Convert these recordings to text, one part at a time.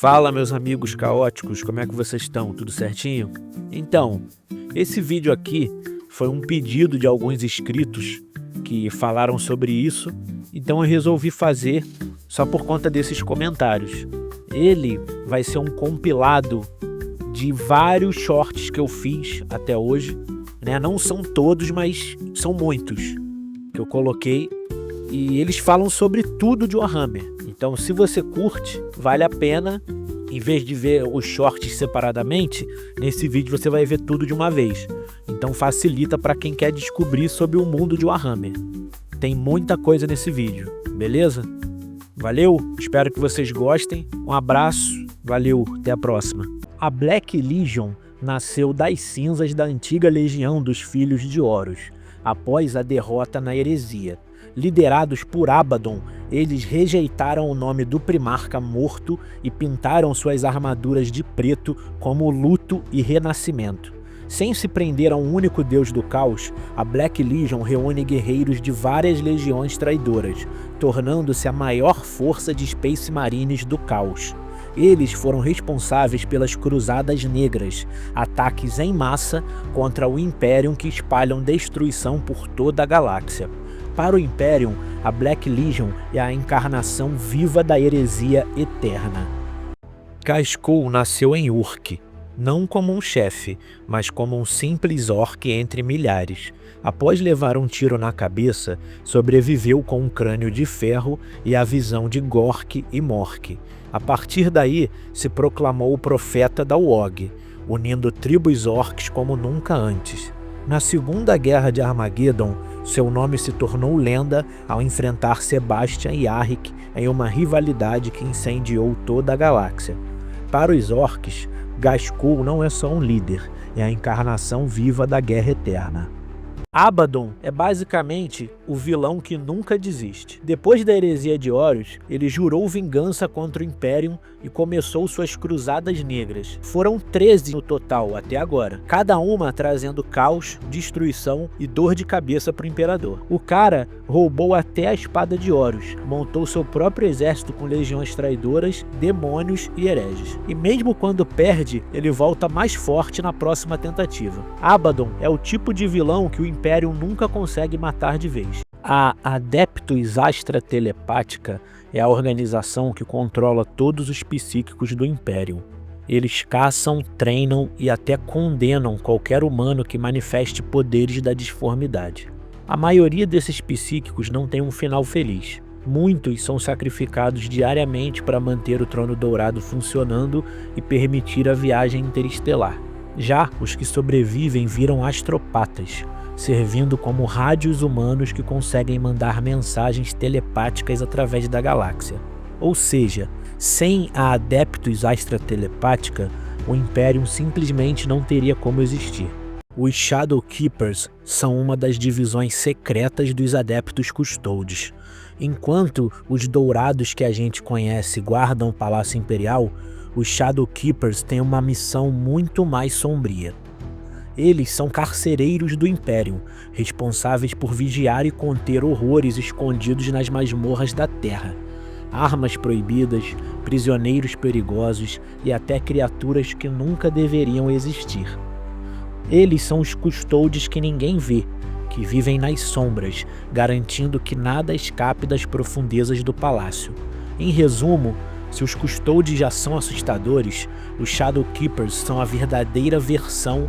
Fala, meus amigos caóticos, como é que vocês estão? Tudo certinho? Então, esse vídeo aqui foi um pedido de alguns inscritos que falaram sobre isso, então eu resolvi fazer só por conta desses comentários. Ele vai ser um compilado de vários shorts que eu fiz até hoje, né? Não são todos, mas são muitos que eu coloquei e eles falam sobre tudo de Warhammer. Então, se você curte, vale a pena, em vez de ver os shorts separadamente, nesse vídeo você vai ver tudo de uma vez. Então facilita para quem quer descobrir sobre o mundo de Warhammer. Tem muita coisa nesse vídeo, beleza? Valeu, espero que vocês gostem. Um abraço, valeu, até a próxima. A Black Legion nasceu das cinzas da antiga legião dos Filhos de Horus, após a derrota na heresia. Liderados por Abaddon, eles rejeitaram o nome do primarca morto e pintaram suas armaduras de preto como luto e renascimento. Sem se prender a um único deus do caos, a Black Legion reúne guerreiros de várias legiões traidoras, tornando-se a maior força de Space Marines do caos. Eles foram responsáveis pelas Cruzadas Negras, ataques em massa contra o Imperium que espalham destruição por toda a galáxia. Para o Imperium, a Black Legion é a encarnação viva da heresia eterna. Kazkul nasceu em Urk, não como um chefe, mas como um simples orc entre milhares. Após levar um tiro na cabeça, sobreviveu com um crânio de ferro e a visão de Gork e Mork. A partir daí, se proclamou o profeta da UOG, unindo tribos orcs como nunca antes. Na Segunda Guerra de Armageddon, seu nome se tornou lenda ao enfrentar Sebastian e Ahric em uma rivalidade que incendiou toda a galáxia. Para os orcs, Kazkul não é só um líder, é a encarnação viva da Guerra Eterna. Abaddon é basicamente o vilão que nunca desiste. Depois da heresia de Horus, ele jurou vingança contra o Imperium e começou suas Cruzadas Negras. Foram 13 no total até agora, cada uma trazendo caos, destruição e dor de cabeça para o Imperador. O cara roubou até a espada de Horus, montou seu próprio exército com legiões traidoras, demônios e hereges. E mesmo quando perde, ele volta mais forte na próxima tentativa. Abaddon é o tipo de vilão que o Imperium nunca consegue matar de vez. A Adeptus Astra Telepática é a organização que controla todos os psíquicos do Imperium. Eles caçam, treinam e até condenam qualquer humano que manifeste poderes da disformidade. A maioria desses psíquicos não tem um final feliz. Muitos são sacrificados diariamente para manter o Trono Dourado funcionando e permitir a viagem interestelar. Já os que sobrevivem viram astropatas, servindo como rádios humanos que conseguem mandar mensagens telepáticas através da galáxia. Ou seja, sem a Adeptus Astra Telepática, o Imperium simplesmente não teria como existir. Os Shadow Keepers são uma das divisões secretas dos Adeptus Custodes. Enquanto os Dourados que a gente conhece guardam o Palácio Imperial, os Shadow Keepers têm uma missão muito mais sombria. Eles são carcereiros do Imperium, responsáveis por vigiar e conter horrores escondidos nas masmorras da Terra. Armas proibidas, prisioneiros perigosos e até criaturas que nunca deveriam existir. Eles são os Custodes que ninguém vê, que vivem nas sombras, garantindo que nada escape das profundezas do palácio. Em resumo, se os Custodes já são assustadores, os Shadow Keepers são a verdadeira versão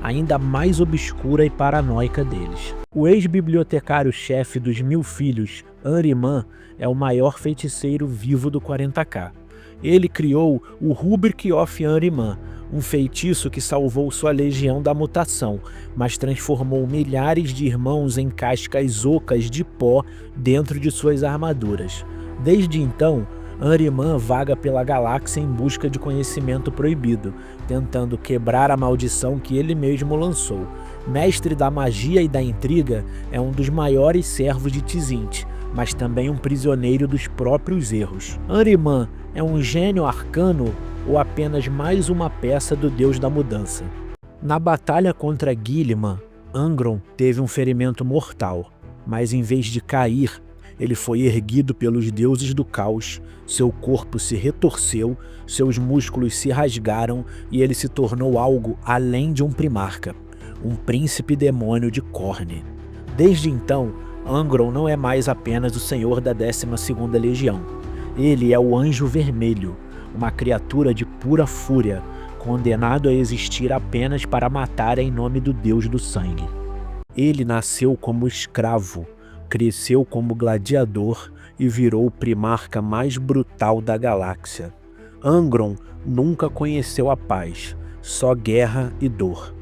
ainda mais obscura e paranoica deles. O ex-bibliotecário-chefe dos Mil Filhos, Ahriman, é o maior feiticeiro vivo do 40k. Ele criou o Rubric of Ahriman, um feitiço que salvou sua legião da mutação, mas transformou milhares de irmãos em cascas ocas de pó dentro de suas armaduras. Desde então, Ahriman vaga pela galáxia em busca de conhecimento proibido, tentando quebrar a maldição que ele mesmo lançou. Mestre da magia e da intriga, é um dos maiores servos de Tzint, mas também um prisioneiro dos próprios erros. Ahriman é um gênio arcano ou apenas mais uma peça do Deus da Mudança? Na batalha contra Guilliman, Angron teve um ferimento mortal, mas em vez de cair, Ele foi erguido pelos deuses do caos, seu corpo se retorceu, seus músculos se rasgaram e ele se tornou algo além de um primarca, um príncipe demônio de Khorne. Desde então, Angron não é mais apenas o senhor da 12ª Legião. Ele é o Anjo Vermelho, uma criatura de pura fúria, condenado a existir apenas para matar em nome do Deus do Sangue. Ele nasceu como escravo, cresceu como gladiador e virou o primarca mais brutal da galáxia. Angron nunca conheceu a paz, só guerra e dor.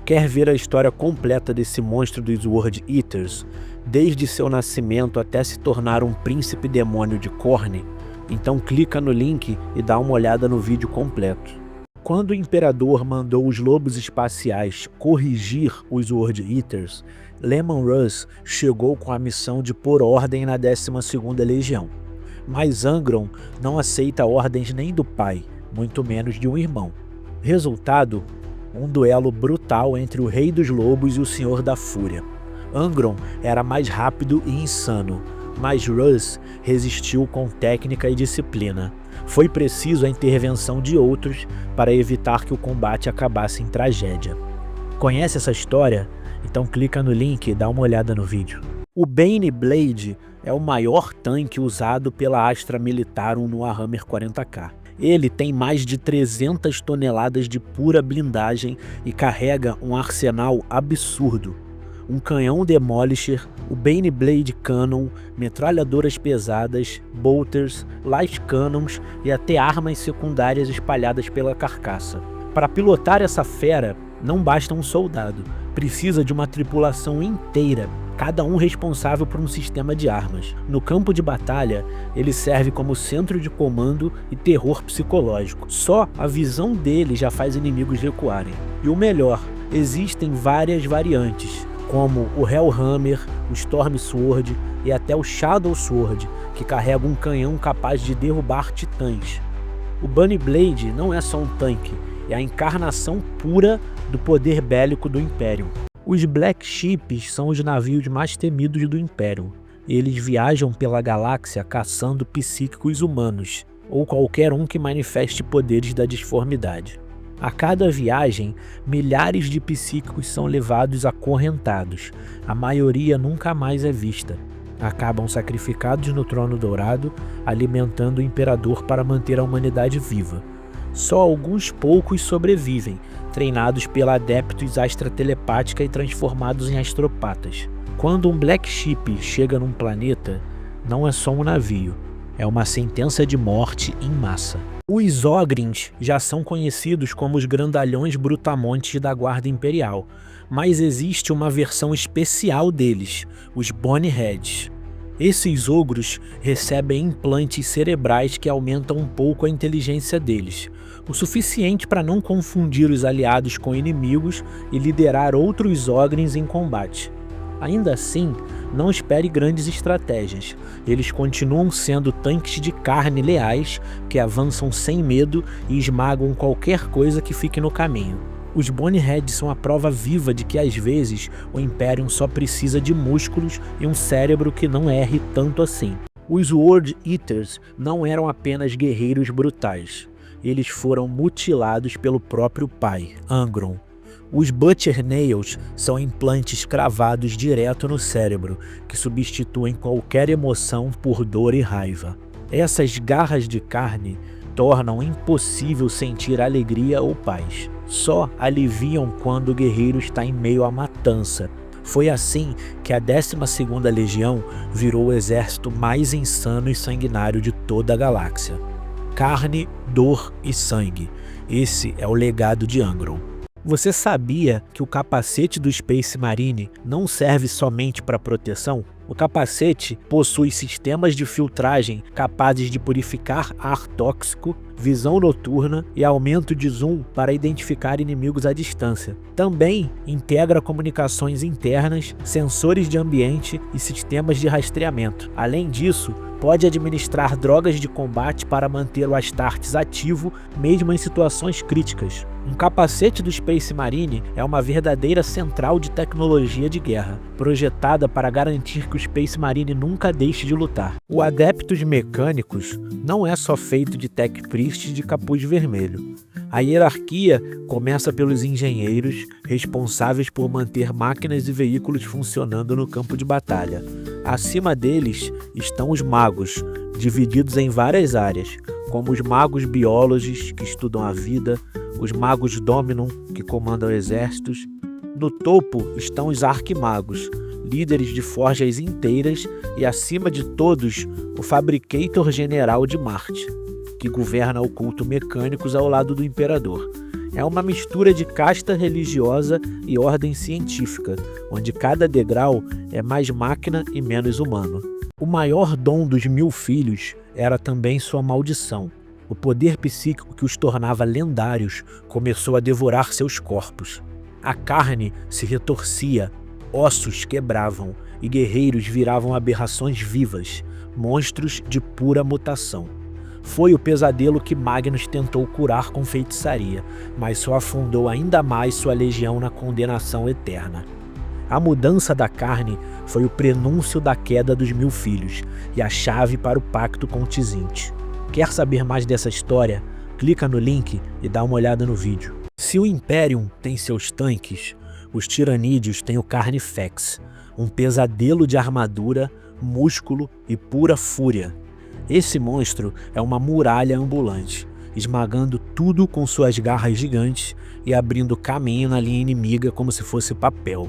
Quer ver a história completa desse monstro dos World Eaters, desde seu nascimento até se tornar um príncipe demônio de Khorne? Então clica no link e dá uma olhada no vídeo completo. Quando o Imperador mandou os lobos espaciais corrigir os World Eaters, Leman Russ chegou com a missão de pôr ordem na 12ª Legião. Mas Angron não aceita ordens nem do pai, muito menos de um irmão. Resultado, um duelo brutal entre o Rei dos Lobos e o Senhor da Fúria. Angron era mais rápido e insano, mas Russ resistiu com técnica e disciplina. Foi preciso a intervenção de outros para evitar que o combate acabasse em tragédia. Conhece essa história? Então clica no link e dá uma olhada no vídeo. O Bane Blade é o maior tanque usado pela Astra Militarum no Warhammer 40k. Ele tem mais de 300 toneladas de pura blindagem e carrega um arsenal absurdo. Um canhão Demolisher, o Bane Blade Cannon, metralhadoras pesadas, bolters, light cannons e até armas secundárias espalhadas pela carcaça. Para pilotar essa fera, não basta um soldado, precisa de uma tripulação inteira, cada um responsável por um sistema de armas. No campo de batalha, ele serve como centro de comando e terror psicológico. Só a visão dele já faz inimigos recuarem. E o melhor, existem várias variantes, como o Hellhammer, o Storm Sword e até o Shadow Sword, que carrega um canhão capaz de derrubar titãs. O Bane Blade não é só um tanque, é a encarnação pura do poder bélico do Império. Os Black Ships são os navios mais temidos do Império. Eles viajam pela galáxia caçando psíquicos humanos, ou qualquer um que manifeste poderes da disformidade. A cada viagem, milhares de psíquicos são levados acorrentados. A maioria nunca mais é vista. Acabam sacrificados no Trono Dourado, alimentando o Imperador para manter a humanidade viva. Só alguns poucos sobrevivem, treinados pela Adeptus Astra Telepática e transformados em astropatas. Quando um Black Ship chega num planeta, não é só um navio, é uma sentença de morte em massa. Os Ogrins já são conhecidos como os grandalhões brutamontes da Guarda Imperial, mas existe uma versão especial deles, os Boneheads. Esses ogros recebem implantes cerebrais que aumentam um pouco a inteligência deles, o suficiente para não confundir os aliados com inimigos e liderar outros Ogrins em combate. Ainda assim, não espere grandes estratégias, eles continuam sendo tanques de carne leais que avançam sem medo e esmagam qualquer coisa que fique no caminho. Os Boneheads são a prova viva de que às vezes o Imperium só precisa de músculos e um cérebro que não erre tanto assim. Os World Eaters não eram apenas guerreiros brutais, eles foram mutilados pelo próprio pai, Angron. Os Butcher Nails são implantes cravados direto no cérebro, que substituem qualquer emoção por dor e raiva. Essas garras de carne tornam impossível sentir alegria ou paz. Só aliviam quando o guerreiro está em meio à matança. Foi assim que a 12ª Legião virou o exército mais insano e sanguinário de toda a galáxia. Carne, dor e sangue. Esse é o legado de Angron. Você sabia que o capacete do Space Marine não serve somente para proteção? O capacete possui sistemas de filtragem capazes de purificar ar tóxico, visão noturna e aumento de zoom para identificar inimigos à distância. Também integra comunicações internas, sensores de ambiente e sistemas de rastreamento. Além disso, pode administrar drogas de combate para manter o Astartes ativo mesmo em situações críticas. Um capacete do Space Marine é uma verdadeira central de tecnologia de guerra, projetada para garantir que o Space Marine nunca deixe de lutar. O Adeptus Mecânicos não é só feito de Tech Priests de capuz vermelho. A hierarquia começa pelos engenheiros, responsáveis por manter máquinas e veículos funcionando no campo de batalha. Acima deles estão os magos, divididos em várias áreas, como os magos biólogos, que estudam a vida, os magos Dominum, que comandam exércitos. No topo estão os arquimagos, líderes de forjas inteiras, e acima de todos, o Fabricator General de Marte, que governa o culto mecânicos ao lado do Imperador. É uma mistura de casta religiosa e ordem científica, onde cada degrau é mais máquina e menos humano. O maior dom dos 1000 filhos era também sua maldição. O poder psíquico que os tornava lendários começou a devorar seus corpos. A carne se retorcia, ossos quebravam e guerreiros viravam aberrações vivas, monstros de pura mutação. Foi o pesadelo que Magnus tentou curar com feitiçaria, mas só afundou ainda mais sua legião na condenação eterna. A mudança da carne foi o prenúncio da queda dos 1000 filhos e a chave para o pacto com Tzint. Quer saber mais dessa história? Clica no link e dá uma olhada no vídeo. Se o Imperium tem seus tanques, os Tiranídeos têm o Carnifex, um pesadelo de armadura, músculo e pura fúria. Esse monstro é uma muralha ambulante, esmagando tudo com suas garras gigantes e abrindo caminho na linha inimiga como se fosse papel.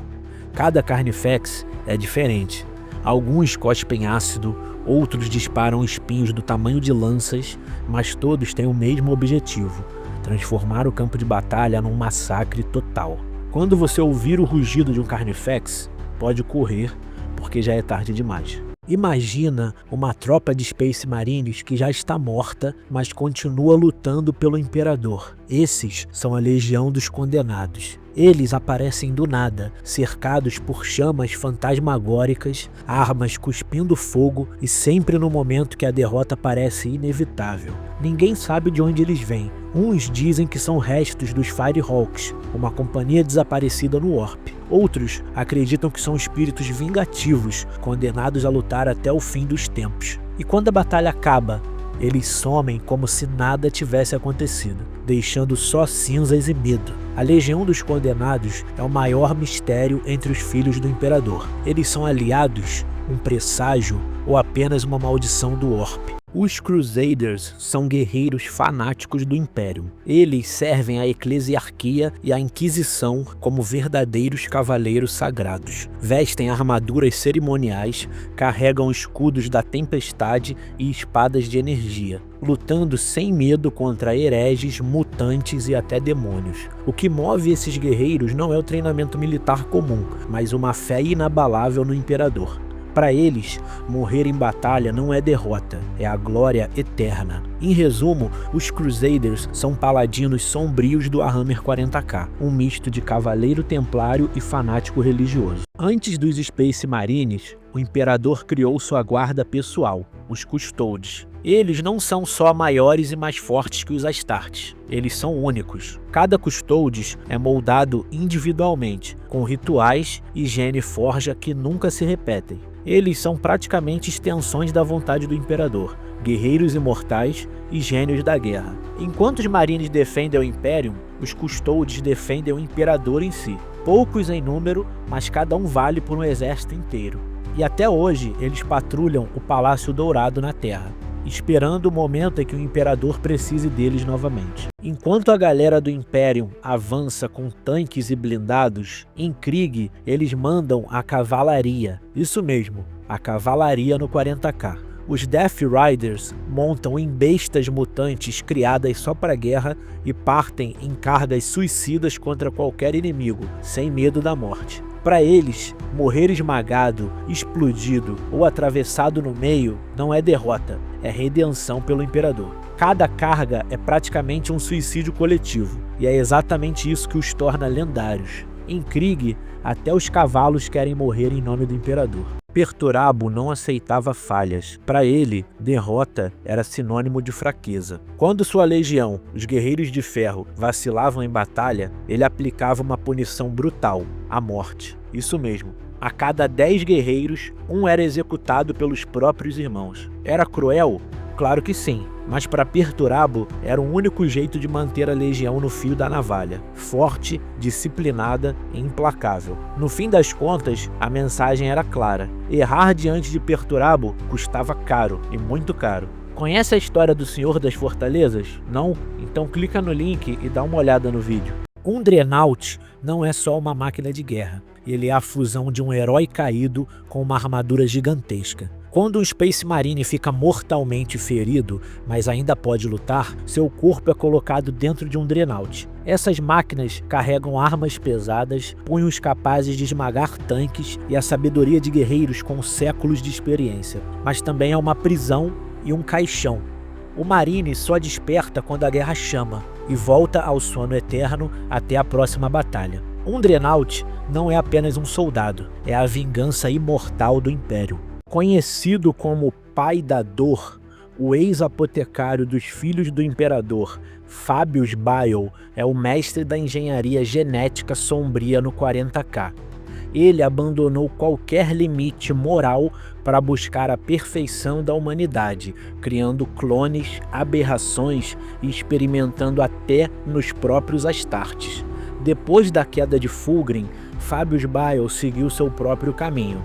Cada Carnifex é diferente. Alguns cospem ácido, outros disparam espinhos do tamanho de lanças, mas todos têm o mesmo objetivo: transformar o campo de batalha num massacre total. Quando você ouvir o rugido de um Carnifex, pode correr, porque já é tarde demais. Imagina uma tropa de Space Marines que já está morta, mas continua lutando pelo Imperador. Esses são a Legião dos Condenados. Eles aparecem do nada, cercados por chamas fantasmagóricas, armas cuspindo fogo e sempre no momento que a derrota parece inevitável. Ninguém sabe de onde eles vêm. Uns dizem que são restos dos Firehawks, uma companhia desaparecida no Warp. Outros acreditam que são espíritos vingativos, condenados a lutar até o fim dos tempos. E quando a batalha acaba, eles somem como se nada tivesse acontecido, deixando só cinzas e medo. A Legião dos Condenados é o maior mistério entre os filhos do Imperador. Eles são aliados, um presságio ou apenas uma maldição do Warp? Os Crusaders são guerreiros fanáticos do Império. Eles servem a Eclesiarquia e a Inquisição como verdadeiros cavaleiros sagrados. Vestem armaduras cerimoniais, carregam escudos da tempestade e espadas de energia, lutando sem medo contra hereges, mutantes e até demônios. O que move esses guerreiros não é o treinamento militar comum, mas uma fé inabalável no Imperador. Para eles, morrer em batalha não é derrota, é a glória eterna. Em resumo, os Crusaders são paladinos sombrios do Warhammer 40k, um misto de cavaleiro templário e fanático religioso. Antes dos Space Marines, o Imperador criou sua guarda pessoal, os Custodes. Eles não são só maiores e mais fortes que os Astartes, eles são únicos. Cada Custodes é moldado individualmente, com rituais e gene forja que nunca se repetem. Eles são praticamente extensões da vontade do Imperador, guerreiros imortais e gênios da guerra. Enquanto os Marines defendem o Imperium, os Custodes defendem o Imperador em si. Poucos em número, mas cada um vale por um exército inteiro. E até hoje eles patrulham o Palácio Dourado na Terra, esperando o momento em que o Imperador precise deles novamente. Enquanto a galera do Imperium avança com tanques e blindados, em Krieg eles mandam a cavalaria. Isso mesmo, a cavalaria no 40k. Os Death Riders montam em bestas mutantes criadas só para guerra e partem em cargas suicidas contra qualquer inimigo, sem medo da morte. Para eles, morrer esmagado, explodido ou atravessado no meio não é derrota, é redenção pelo Imperador. Cada carga é praticamente um suicídio coletivo, e é exatamente isso que os torna lendários. Em Krieg, até os cavalos querem morrer em nome do Imperador. Perturabo não aceitava falhas. Para ele, derrota era sinônimo de fraqueza. Quando sua legião, os Guerreiros de Ferro, vacilavam em batalha, ele aplicava uma punição brutal, a morte. Isso mesmo, A cada 10 guerreiros, um era executado pelos próprios irmãos. Era cruel? Claro que sim, mas para Perturabo era o único jeito de manter a legião no fio da navalha, forte, disciplinada e implacável. No fim das contas, a mensagem era clara: errar diante de Perturabo custava caro, e muito caro. Conhece a história do Senhor das Fortalezas? Não? Então clica no link e dá uma olhada no vídeo. Um Drenaut não é só uma máquina de guerra, ele é a fusão de um herói caído com uma armadura gigantesca. Quando um Space Marine fica mortalmente ferido, mas ainda pode lutar, seu corpo é colocado dentro de um Drenaut. Essas máquinas carregam armas pesadas, punhos capazes de esmagar tanques e a sabedoria de guerreiros com séculos de experiência. Mas também é uma prisão e um caixão. O Marine só desperta quando a guerra chama e volta ao sono eterno até a próxima batalha. Um Drenaut não é apenas um soldado, é a vingança imortal do Império. Conhecido como Pai da Dor, o ex-apotecário dos filhos do Imperador, Fabius Bile, é o mestre da engenharia genética sombria no 40K. Ele abandonou qualquer limite moral para buscar a perfeição da humanidade, criando clones, aberrações e experimentando até nos próprios Astartes. Depois da queda de Fulgrim, Fabius Bile seguiu seu próprio caminho.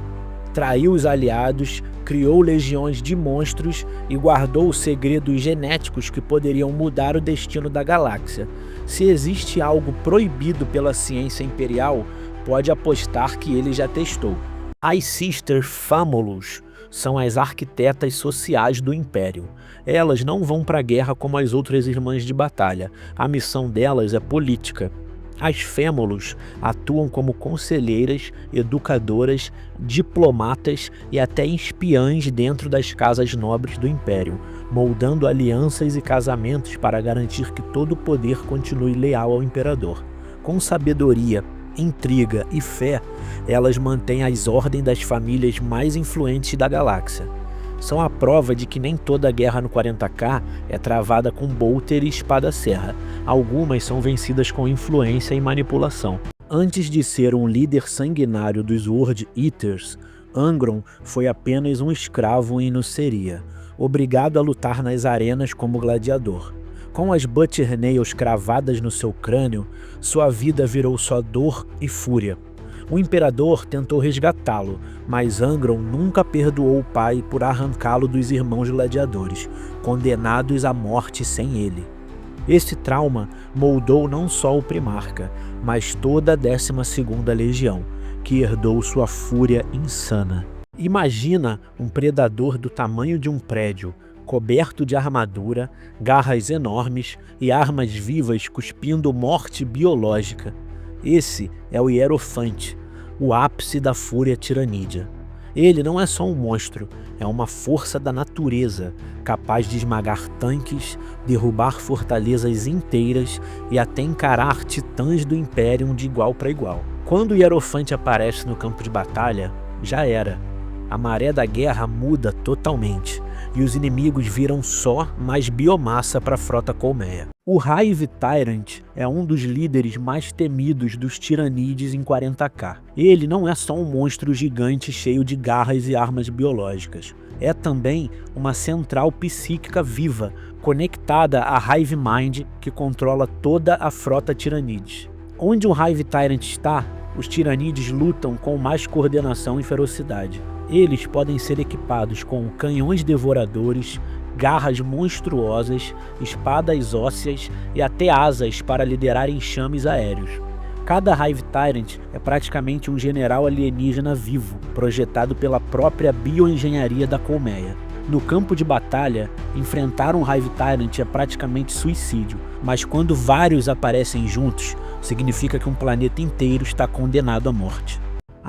Traiu os aliados, criou legiões de monstros e guardou segredos genéticos que poderiam mudar o destino da galáxia. Se existe algo proibido pela ciência imperial, pode apostar que ele já testou. As Sister Famulus são as arquitetas sociais do Império. Elas não vão para a guerra como as outras irmãs de batalha. A missão delas é política. As Famulus atuam como conselheiras, educadoras, diplomatas e até espiãs dentro das casas nobres do Império, moldando alianças e casamentos para garantir que todo o poder continue leal ao Imperador. Com sabedoria, intriga e fé, elas mantêm as ordens das famílias mais influentes da galáxia. São a prova de que nem toda guerra no 40K é travada com bolter e espada-serra. Algumas são vencidas com influência e manipulação. Antes de ser um líder sanguinário dos World Eaters, Angron foi apenas um escravo em Nuceria, obrigado a lutar nas arenas como gladiador. Com as Butcher Nails cravadas no seu crânio, sua vida virou só dor e fúria. O Imperador tentou resgatá-lo, mas Angron nunca perdoou o pai por arrancá-lo dos irmãos gladiadores, condenados à morte sem ele. Esse trauma moldou não só o Primarca, mas toda a 12ª Legião, que herdou sua fúria insana. Imagina um predador do tamanho de um prédio, coberto de armadura, garras enormes e armas vivas cuspindo morte biológica. Esse é o Hierofante, o ápice da fúria tiranídea. Ele não é só um monstro, é uma força da natureza, capaz de esmagar tanques, derrubar fortalezas inteiras e até encarar titãs do Império de igual para igual. Quando o Hierofante aparece no campo de batalha, já era. A maré da guerra muda totalmente, e os inimigos viram só mais biomassa para a frota colmeia. O Hive Tyrant é um dos líderes mais temidos dos Tiranides em 40K. Ele não é só um monstro gigante cheio de garras e armas biológicas. É também uma central psíquica viva, conectada à Hive Mind, que controla toda a frota Tiranides. Onde o Hive Tyrant está, os Tiranides lutam com mais coordenação e ferocidade. Eles podem ser equipados com canhões devoradores, garras monstruosas, espadas ósseas e até asas para liderar enxames aéreos. Cada Hive Tyrant é praticamente um general alienígena vivo, projetado pela própria bioengenharia da colmeia. No campo de batalha, enfrentar um Hive Tyrant é praticamente suicídio, mas quando vários aparecem juntos, significa que um planeta inteiro está condenado à morte.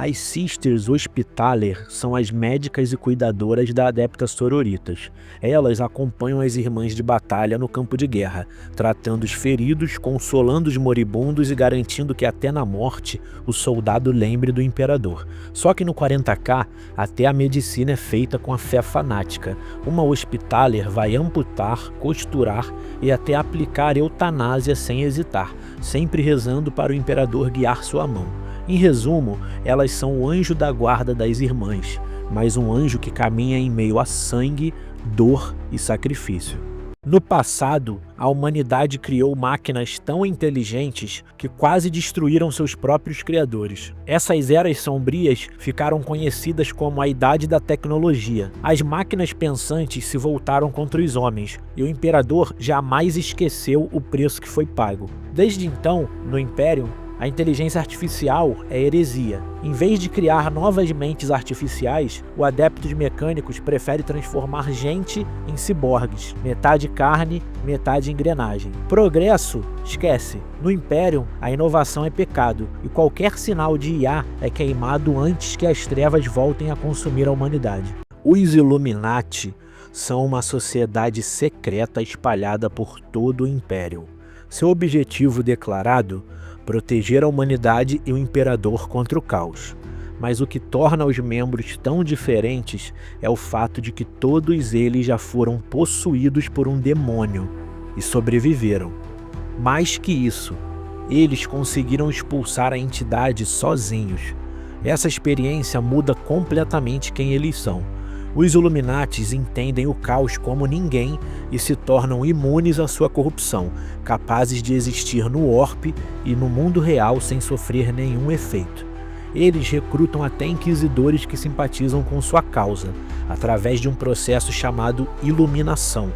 As Sisters Hospitaller são as médicas e cuidadoras da Adepta Sororitas. Elas acompanham as irmãs de batalha no campo de guerra, tratando os feridos, consolando os moribundos e garantindo que até na morte o soldado lembre do Imperador. Só que no 40K, até a medicina é feita com a fé fanática. Uma Hospitaller vai amputar, costurar e até aplicar eutanásia sem hesitar, sempre rezando para o Imperador guiar sua mão. Em resumo, elas são o anjo da guarda das irmãs, mas um anjo que caminha em meio a sangue, dor e sacrifício. No passado, a humanidade criou máquinas tão inteligentes que quase destruíram seus próprios criadores. Essas eras sombrias ficaram conhecidas como a Idade da Tecnologia. As máquinas pensantes se voltaram contra os homens, e o imperador jamais esqueceu o preço que foi pago. Desde então, no Império, a inteligência artificial é heresia. Em vez de criar novas mentes artificiais, o Adeptos Mecânicos prefere transformar gente em ciborgues, metade carne, metade engrenagem. Progresso? Esquece. No Império, a inovação é pecado, e qualquer sinal de IA é queimado antes que as trevas voltem a consumir a humanidade. Os Illuminati são uma sociedade secreta espalhada por todo o Império. Seu objetivo declarado: proteger a humanidade e o imperador contra o caos. Mas o que torna os membros tão diferentes é o fato de que todos eles já foram possuídos por um demônio e sobreviveram. Mais que isso, eles conseguiram expulsar a entidade sozinhos. Essa experiência muda completamente quem eles são. Os Illuminatis entendem o caos como ninguém e se tornam imunes à sua corrupção, capazes de existir no Orbe e no mundo real sem sofrer nenhum efeito. Eles recrutam até inquisidores que simpatizam com sua causa, através de um processo chamado iluminação.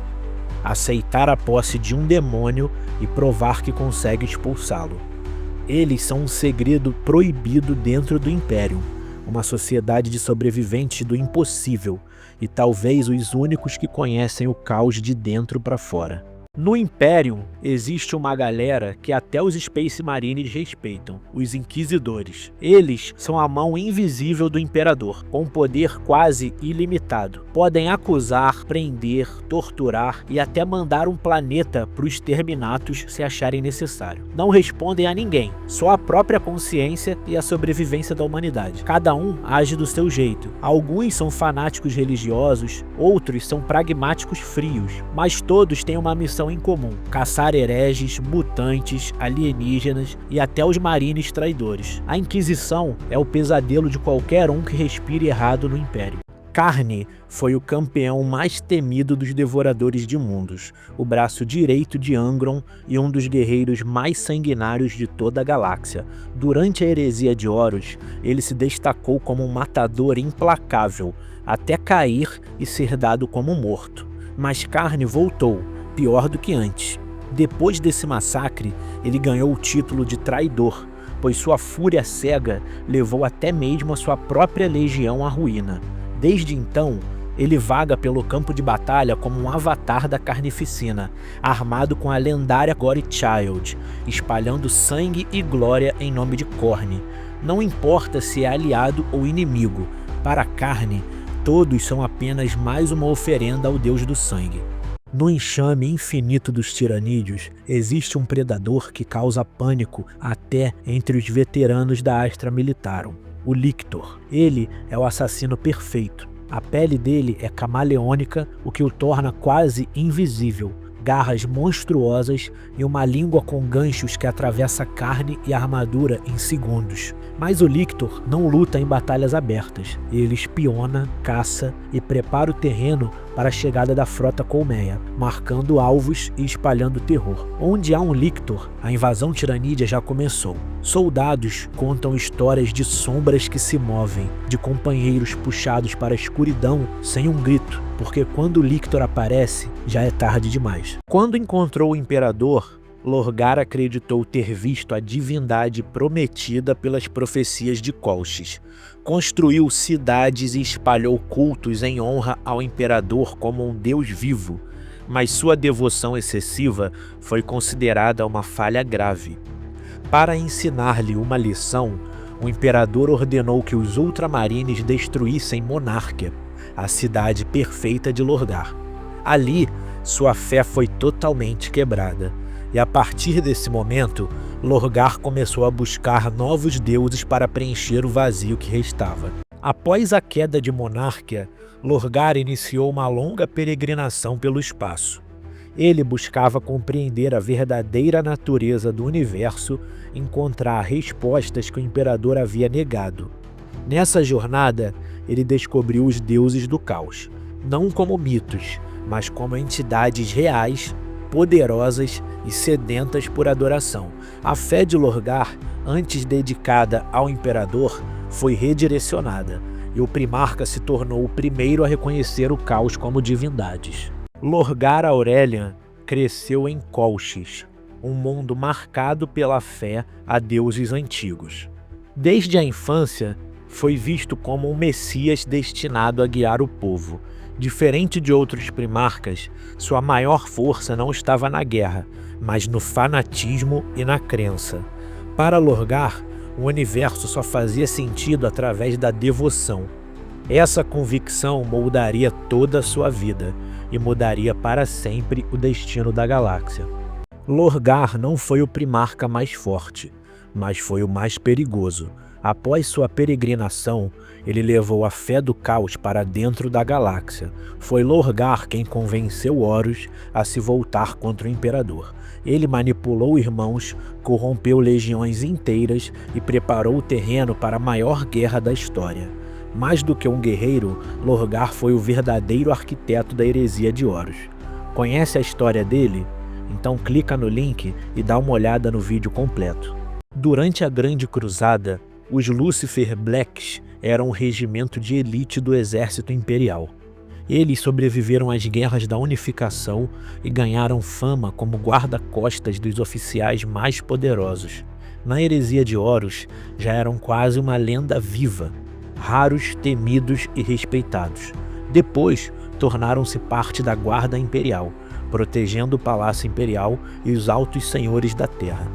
Aceitar a posse de um demônio e provar que consegue expulsá-lo. Eles são um segredo proibido dentro do Império. Uma sociedade de sobreviventes do impossível, e talvez os únicos que conhecem o caos de dentro para fora. No Império, existe uma galera que até os Space Marines respeitam, os Inquisidores. Eles são a mão invisível do Imperador, com poder quase ilimitado. Podem acusar, prender, torturar e até mandar um planeta para os Terminatos se acharem necessário. Não respondem a ninguém, só a própria consciência e a sobrevivência da humanidade. Cada um age do seu jeito. Alguns são fanáticos religiosos, outros são pragmáticos frios, mas todos têm uma missão em comum: caçar hereges, mutantes, alienígenas e até os marines traidores. A Inquisição é o pesadelo de qualquer um que respire errado no Império. Carne foi o campeão mais temido dos Devoradores de Mundos, o braço direito de Angron e um dos guerreiros mais sanguinários de toda a galáxia. Durante a heresia de Horus, ele se destacou como um matador implacável, até cair e ser dado como morto. Mas Carne voltou, pior do que antes. Depois desse massacre, ele ganhou o título de traidor, pois sua fúria cega levou até mesmo a sua própria legião à ruína. Desde então, ele vaga pelo campo de batalha como um avatar da carnificina, armado com a lendária Gore Child, espalhando sangue e glória em nome de Khorne. Não importa se é aliado ou inimigo, para Carne, todos são apenas mais uma oferenda ao Deus do Sangue. No enxame infinito dos tiranídeos, existe um predador que causa pânico até entre os veteranos da Astra Militarum, o Lictor. Ele é o assassino perfeito. A pele dele é camaleônica, o que o torna quase invisível. Garras monstruosas e uma língua com ganchos que atravessa carne e armadura em segundos. Mas o Lictor não luta em batalhas abertas. Ele espiona, caça e prepara o terreno para a chegada da frota colmeia, marcando alvos e espalhando terror. Onde há um Lictor, a invasão tiranídea já começou. Soldados contam histórias de sombras que se movem, de companheiros puxados para a escuridão sem um grito, porque quando o Lictor aparece, já é tarde demais. Quando encontrou o Imperador, Lorgar acreditou ter visto a divindade prometida pelas profecias de Colchis. Construiu cidades e espalhou cultos em honra ao Imperador como um deus vivo, mas sua devoção excessiva foi considerada uma falha grave. Para ensinar-lhe uma lição, o Imperador ordenou que os Ultramarines destruíssem Monarquia, a cidade perfeita de Lorgar. Ali, sua fé foi totalmente quebrada. E a partir desse momento, Lorgar começou a buscar novos deuses para preencher o vazio que restava. Após a queda de Monarquia, Lorgar iniciou uma longa peregrinação pelo espaço. Ele buscava compreender a verdadeira natureza do universo e encontrar respostas que o imperador havia negado. Nessa jornada, ele descobriu os deuses do caos, não como mitos, mas como entidades reais, poderosas e sedentas por adoração. A fé de Lorgar, antes dedicada ao imperador, foi redirecionada, e o primarca se tornou o primeiro a reconhecer o caos como divindades. Lorgar Aurelian cresceu em Colchis, um mundo marcado pela fé a deuses antigos. Desde a infância, foi visto como um messias destinado a guiar o povo. Diferente de outros primarcas, sua maior força não estava na guerra, mas no fanatismo e na crença. Para Lorgar, o universo só fazia sentido através da devoção. Essa convicção moldaria toda a sua vida e mudaria para sempre o destino da galáxia. Lorgar não foi o primarca mais forte, mas foi o mais perigoso. Após sua peregrinação, ele levou a fé do caos para dentro da galáxia. Foi Lorgar quem convenceu Horus a se voltar contra o imperador. Ele manipulou irmãos, corrompeu legiões inteiras e preparou o terreno para a maior guerra da história. Mais do que um guerreiro, Lorgar foi o verdadeiro arquiteto da heresia de Horus. Conhece a história dele? Então clica no link e dá uma olhada no vídeo completo. Durante a Grande Cruzada, os Lucifer Blacks eram um regimento de elite do exército imperial. Eles sobreviveram às guerras da unificação e ganharam fama como guarda-costas dos oficiais mais poderosos. Na heresia de Horus, já eram quase uma lenda viva, raros, temidos e respeitados. Depois, tornaram-se parte da guarda imperial, protegendo o palácio imperial e os altos senhores da terra.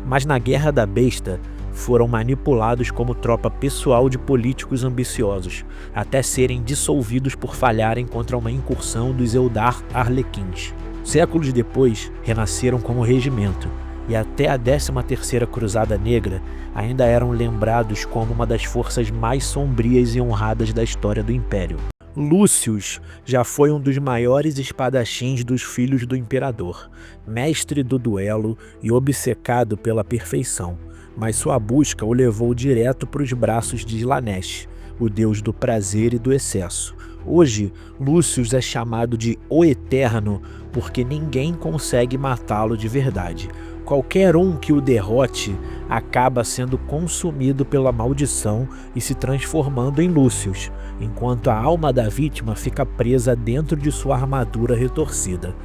Mas na Guerra da Besta, foram manipulados como tropa pessoal de políticos ambiciosos, até serem dissolvidos por falharem contra uma incursão dos Eldar Arlequins. Séculos depois, renasceram como regimento, e até a 13ª Cruzada Negra ainda eram lembrados como uma das forças mais sombrias e honradas da história do Império. Lucius já foi um dos maiores espadachins dos filhos do imperador, mestre do duelo e obcecado pela perfeição, mas sua busca o levou direto para os braços de Slaanesh, o deus do prazer e do excesso. Hoje, Lucius é chamado de O Eterno porque ninguém consegue matá-lo de verdade. Qualquer um que o derrote acaba sendo consumido pela maldição e se transformando em Lucius, enquanto a alma da vítima fica presa dentro de sua armadura retorcida.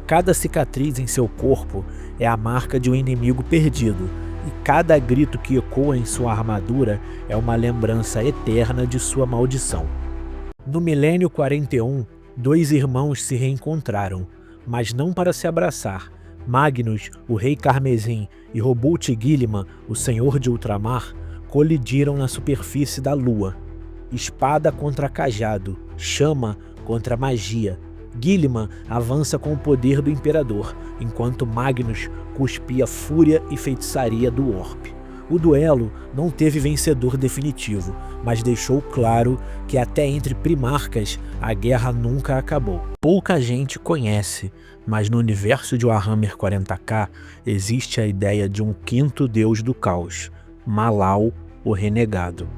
Cada cicatriz em seu corpo é a marca de um inimigo perdido, e cada grito que ecoa em sua armadura é uma lembrança eterna de sua maldição. No milênio 41, dois irmãos se reencontraram, mas não para se abraçar. Magnus, o Rei Carmesim, e Robult Guilliman, o Senhor de Ultramar, colidiram na superfície da Lua. Espada contra cajado, chama contra magia. Guilliman avança com o poder do Imperador, enquanto Magnus cuspia fúria e feitiçaria do Orb. O duelo não teve vencedor definitivo, mas deixou claro que até entre primarcas a guerra nunca acabou. Pouca gente conhece, mas no universo de Warhammer 40k existe a ideia de um quinto deus do caos, Malal, o Renegado.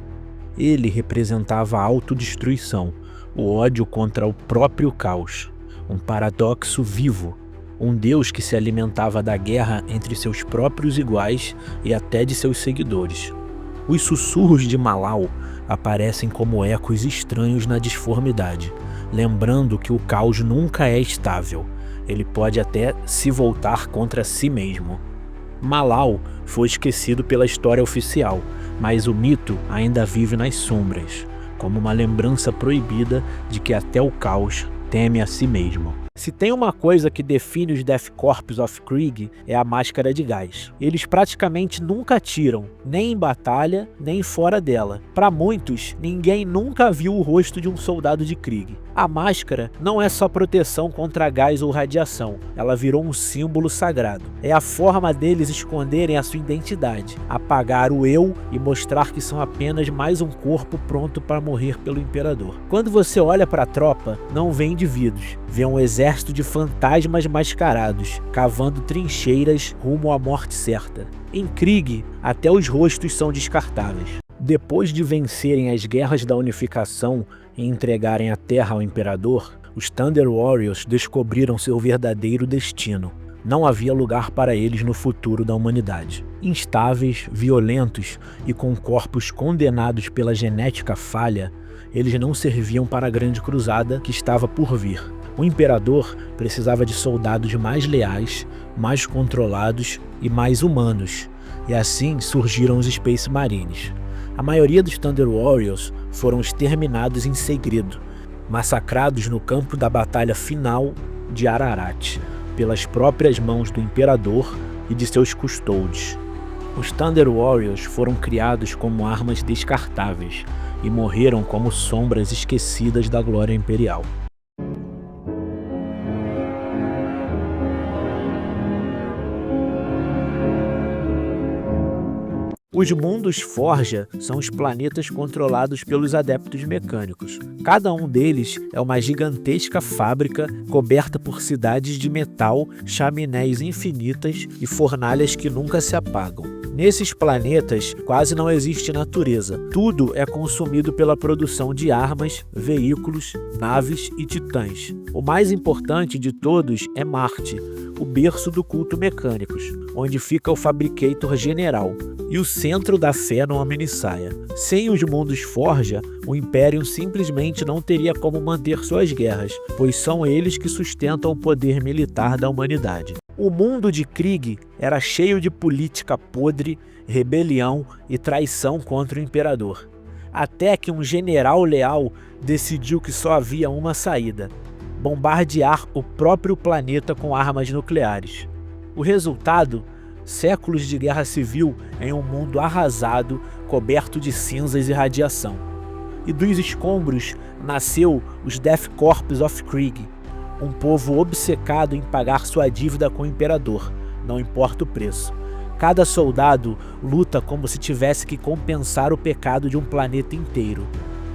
Ele representava a autodestruição, o ódio contra o próprio caos, um paradoxo vivo, um deus que se alimentava da guerra entre seus próprios iguais e até de seus seguidores. Os sussurros de Malal aparecem como ecos estranhos na disformidade, lembrando que o caos nunca é estável, ele pode até se voltar contra si mesmo. Malal foi esquecido pela história oficial, mas o mito ainda vive nas sombras, como uma lembrança proibida de que até o caos teme a si mesmo. Se tem uma coisa que define os Death Corps of Krieg, é a máscara de gás. Eles praticamente nunca atiram, nem em batalha, nem fora dela. Para muitos, ninguém nunca viu o rosto de um soldado de Krieg. A máscara não é só proteção contra gás ou radiação, ela virou um símbolo sagrado. É a forma deles esconderem a sua identidade, apagar o eu e mostrar que são apenas mais um corpo pronto para morrer pelo Imperador. Quando você olha para a tropa, não vê indivíduos, vê um exército de fantasmas mascarados, cavando trincheiras rumo à morte certa. Em Krieg, até os rostos são descartáveis. Depois de vencerem as guerras da unificação e entregarem a Terra ao Imperador, os Thunder Warriors descobriram seu verdadeiro destino. Não havia lugar para eles no futuro da humanidade. Instáveis, violentos e com corpos condenados pela genética falha, eles não serviam para a grande cruzada que estava por vir. O Imperador precisava de soldados mais leais, mais controlados e mais humanos, e assim surgiram os Space Marines. A maioria dos Thunder Warriors foram exterminados em segredo, massacrados no campo da batalha final de Ararat, pelas próprias mãos do Imperador e de seus custodes. Os Thunder Warriors foram criados como armas descartáveis e morreram como sombras esquecidas da glória imperial. Os mundos Forja são os planetas controlados pelos adeptos mecânicos. Cada um deles é uma gigantesca fábrica coberta por cidades de metal, chaminés infinitas e fornalhas que nunca se apagam. Nesses planetas quase não existe natureza. Tudo é consumido pela produção de armas, veículos, naves e titãs. O mais importante de todos é Marte, o berço do culto mecânicos, onde fica o Fabricator General e o centro da fé no Omniscience. Sem os mundos Forja, o Imperium simplesmente não teria como manter suas guerras, pois são eles que sustentam o poder militar da humanidade. O mundo de Krieg era cheio de política podre, rebelião e traição contra o Imperador. Até que um general leal decidiu que só havia uma saída: bombardear o próprio planeta com armas nucleares. O resultado? Séculos de guerra civil em um mundo arrasado, coberto de cinzas e radiação. E dos escombros nasceu os Death Corps of Krieg, um povo obcecado em pagar sua dívida com o Imperador, não importa o preço. Cada soldado luta como se tivesse que compensar o pecado de um planeta inteiro.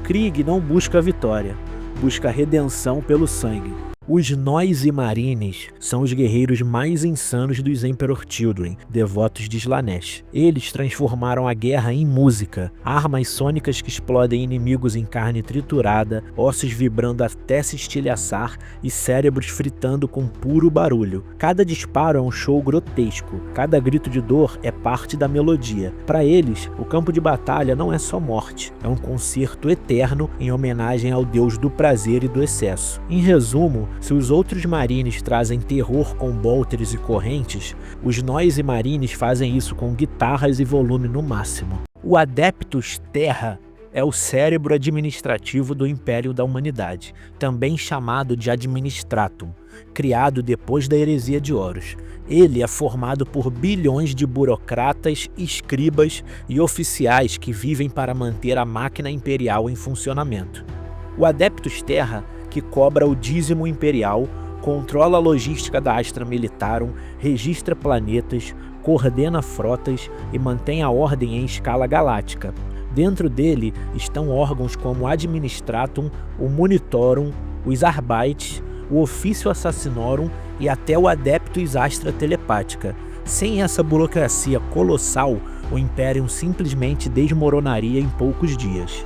Krieg não busca vitória, busca redenção pelo sangue. Os Noise Marines são os guerreiros mais insanos dos Emperor Children, devotos de Slaanesh. Eles transformaram a guerra em música, armas sônicas que explodem inimigos em carne triturada, ossos vibrando até se estilhaçar e cérebros fritando com puro barulho. Cada disparo é um show grotesco, cada grito de dor é parte da melodia. Para eles, o campo de batalha não é só morte, é um concerto eterno em homenagem ao deus do prazer e do excesso. Em resumo, se os outros Marines trazem terror com bolters e correntes, os Noise Marines fazem isso com guitarras e volume no máximo. O Adeptus Terra é o cérebro administrativo do Império da Humanidade, também chamado de Administratum, criado depois da Heresia de Horus. Ele é formado por bilhões de burocratas, escribas e oficiais que vivem para manter a máquina imperial em funcionamento. O Adeptus Terra, que cobra o dízimo imperial, controla a logística da Astra Militarum, registra planetas, coordena frotas e mantém a ordem em escala galáctica. Dentro dele estão órgãos como o Administratum, o Monitorum, os Arbites, o Officio Assassinorum e até o Adeptus Astra Telepática. Sem essa burocracia colossal, o Imperium simplesmente desmoronaria em poucos dias.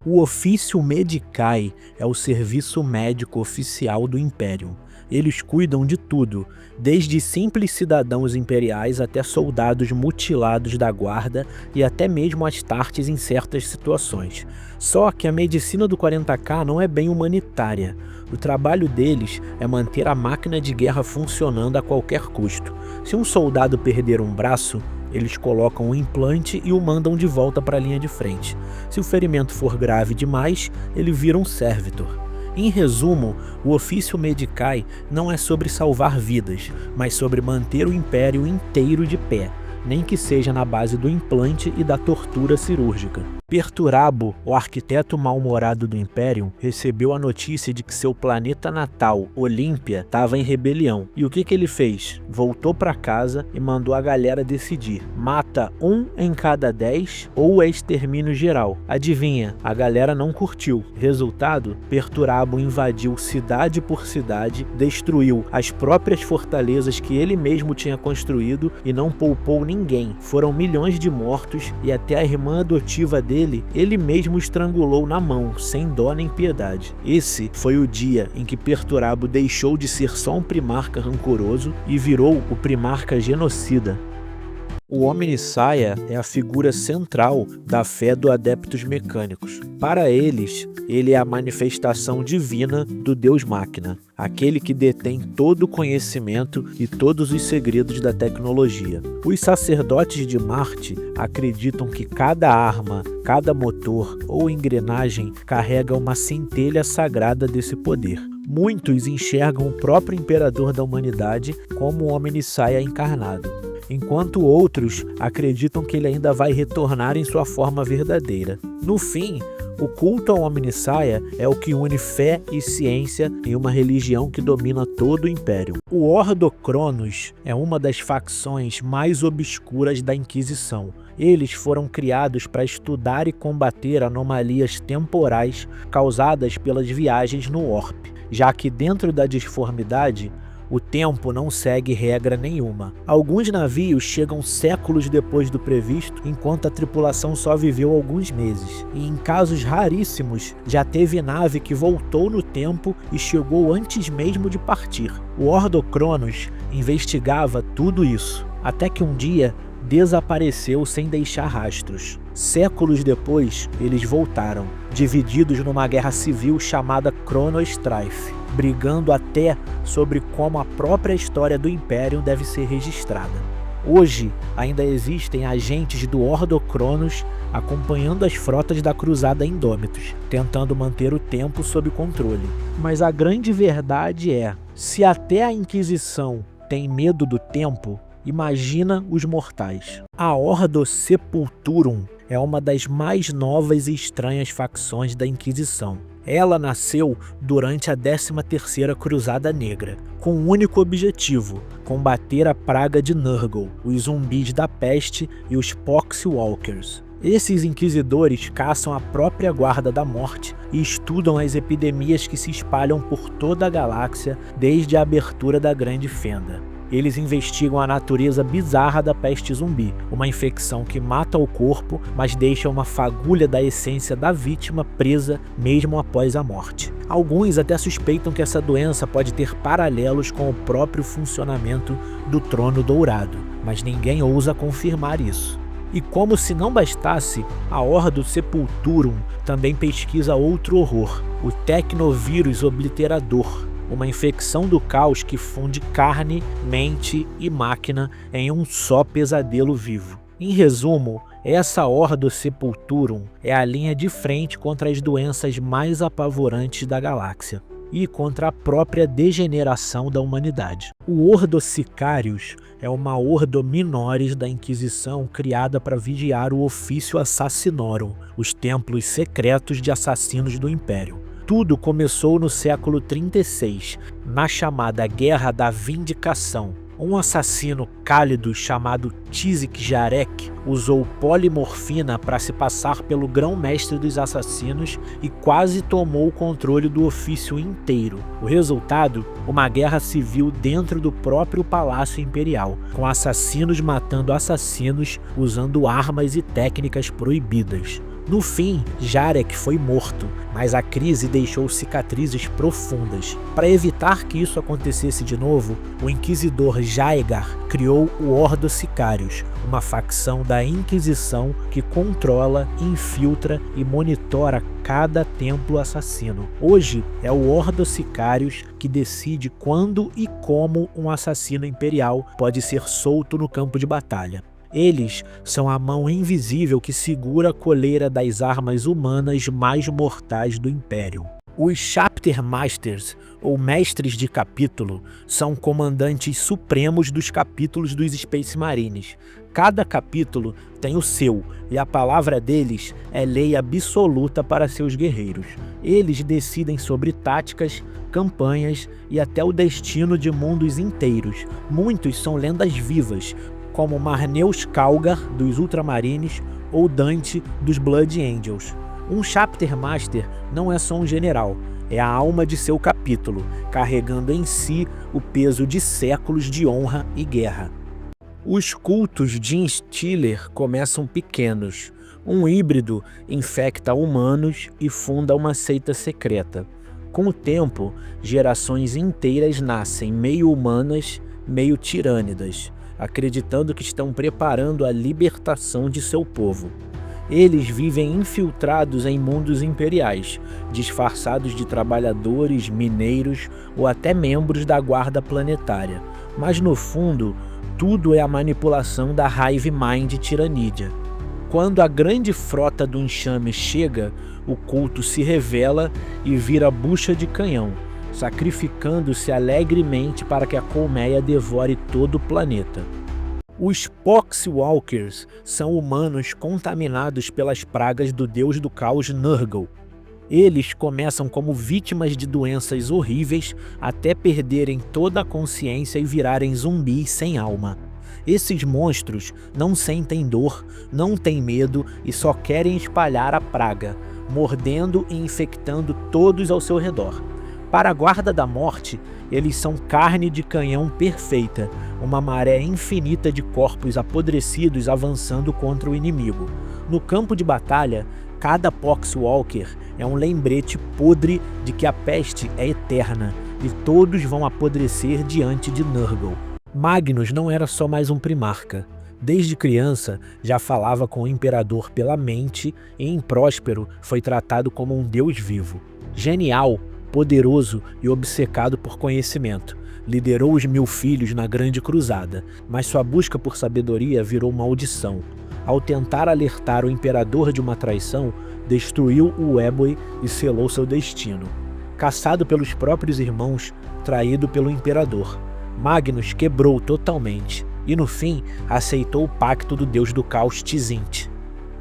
O Officio Medicae é o serviço médico oficial do Imperium. Eles cuidam de tudo, desde simples cidadãos imperiais até soldados mutilados da guarda e até mesmo Astartes em certas situações. Só que a medicina do 40K não é bem humanitária. O trabalho deles é manter a máquina de guerra funcionando a qualquer custo. Se um soldado perder um braço, eles colocam um implante e o mandam de volta para a linha de frente. Se o ferimento for grave demais, ele vira um servitor. Em resumo, o Officio Medicae não é sobre salvar vidas, mas sobre manter o Império inteiro de pé, nem que seja na base do implante e da tortura cirúrgica. Perturabo, o arquiteto mal-humorado do Império, recebeu a notícia de que seu planeta natal, Olímpia, estava em rebelião. E o que ele fez? Voltou para casa e mandou a galera decidir: mata 1 em cada 10 ou é extermínio geral. Adivinha, a galera não curtiu. Resultado, Perturabo invadiu cidade por cidade, destruiu as próprias fortalezas que ele mesmo tinha construído e não poupou ninguém. Foram milhões de mortos e até a irmã adotiva dele, ele mesmo estrangulou na mão, sem dó nem piedade. Esse foi o dia em que Perturabo deixou de ser só um primarca rancoroso e virou o primarca genocida. O Omnissiah é a figura central da fé dos adeptos mecânicos. Para eles, ele é a manifestação divina do Deus Máquina, aquele que detém todo o conhecimento e todos os segredos da tecnologia. Os sacerdotes de Marte acreditam que cada arma, cada motor ou engrenagem carrega uma centelha sagrada desse poder. Muitos enxergam o próprio imperador da humanidade como o Omnissiah encarnado, enquanto outros acreditam que ele ainda vai retornar em sua forma verdadeira. No fim, o culto ao Omnissiah é o que une fé e ciência em uma religião que domina todo o Império. O Ordo Cronos é uma das facções mais obscuras da Inquisição. Eles foram criados para estudar e combater anomalias temporais causadas pelas viagens no Warp, já que dentro da disformidade, o tempo não segue regra nenhuma. Alguns navios chegam séculos depois do previsto, enquanto a tripulação só viveu alguns meses. E em casos raríssimos, já teve nave que voltou no tempo e chegou antes mesmo de partir. O Ordo Cronos investigava tudo isso, até que um dia desapareceu sem deixar rastros. Séculos depois, eles voltaram, divididos numa guerra civil chamada Chrono Strife, brigando até sobre como a própria história do Império deve ser registrada. Hoje, ainda existem agentes do Ordo Cronos acompanhando as frotas da Cruzada Indômitos, tentando manter o tempo sob controle. Mas a grande verdade é, se até a Inquisição tem medo do tempo, imagina os mortais. A Ordo Sepulturum é uma das mais novas e estranhas facções da Inquisição. Ela nasceu durante a 13ª Cruzada Negra, com um único objetivo: combater a praga de Nurgle, os zumbis da peste e os Poxwalkers. Esses inquisidores caçam a própria Guarda da Morte e estudam as epidemias que se espalham por toda a galáxia desde a abertura da Grande Fenda. Eles investigam a natureza bizarra da peste zumbi, uma infecção que mata o corpo, mas deixa uma fagulha da essência da vítima presa mesmo após a morte. Alguns até suspeitam que essa doença pode ter paralelos com o próprio funcionamento do Trono Dourado, mas ninguém ousa confirmar isso. E como se não bastasse, a Ordo Sepulturum também pesquisa outro horror, o Tecnovírus Obliterador, uma infecção do caos que funde carne, mente e máquina em um só pesadelo vivo. Em resumo, essa Ordo Sepulturum é a linha de frente contra as doenças mais apavorantes da galáxia e contra a própria degeneração da humanidade. O Ordo Sicarius é uma Ordo Minoris da Inquisição criada para vigiar o Officio Assassinorum, os templos secretos de assassinos do Império. Tudo começou no século 36, na chamada Guerra da Vindicação. Um assassino cálido chamado Tzizik Jarek usou polimorfina para se passar pelo grão-mestre dos assassinos e quase tomou o controle do ofício inteiro. O resultado? Uma guerra civil dentro do próprio Palácio Imperial, com assassinos matando assassinos usando armas e técnicas proibidas. No fim, Jarek foi morto, mas a crise deixou cicatrizes profundas. Para evitar que isso acontecesse de novo, o inquisidor Jaegar criou o Ordo Sicarius, uma facção da Inquisição que controla, infiltra e monitora cada templo assassino. Hoje é o Ordo Sicarius que decide quando e como um assassino imperial pode ser solto no campo de batalha. Eles são a mão invisível que segura a coleira das armas humanas mais mortais do Império. Os Shapt Chapter Masters, ou Mestres de Capítulo, são comandantes supremos dos capítulos dos Space Marines. Cada capítulo tem o seu, e a palavra deles é lei absoluta para seus guerreiros. Eles decidem sobre táticas, campanhas e até o destino de mundos inteiros. Muitos são lendas vivas, como Marneus Calgar, dos Ultramarines, ou Dante, dos Blood Angels. Um Chapter Master não é só um general, é a alma de seu capítulo, carregando em si o peso de séculos de honra e guerra. Os cultos de Instiller começam pequenos. Um híbrido infecta humanos e funda uma seita secreta. Com o tempo, gerações inteiras nascem meio humanas, meio tirânidas, acreditando que estão preparando a libertação de seu povo. Eles vivem infiltrados em mundos imperiais, disfarçados de trabalhadores, mineiros ou até membros da guarda planetária. Mas no fundo, tudo é a manipulação da Hive Mind tiranídea. Quando a grande frota do enxame chega, o culto se revela e vira bucha de canhão, sacrificando-se alegremente para que a colmeia devore todo o planeta. Os Poxwalkers são humanos contaminados pelas pragas do deus do caos Nurgle. Eles começam como vítimas de doenças horríveis até perderem toda a consciência e virarem zumbis sem alma. Esses monstros não sentem dor, não têm medo e só querem espalhar a praga, mordendo e infectando todos ao seu redor. Para a Guarda da Morte, eles são carne de canhão perfeita, uma maré infinita de corpos apodrecidos avançando contra o inimigo. No campo de batalha, cada Poxwalker é um lembrete podre de que a peste é eterna e todos vão apodrecer diante de Nurgle. Magnus não era só mais um primarca. Desde criança, já falava com o Imperador pela mente e em Próspero foi tratado como um deus vivo. Genial, poderoso e obcecado por conhecimento. Liderou os 1000 filhos na Grande Cruzada, mas sua busca por sabedoria virou maldição. Ao tentar alertar o Imperador de uma traição, destruiu o Eboi e selou seu destino. Caçado pelos próprios irmãos, traído pelo Imperador, Magnus quebrou totalmente e no fim aceitou o pacto do deus do caos Tzint.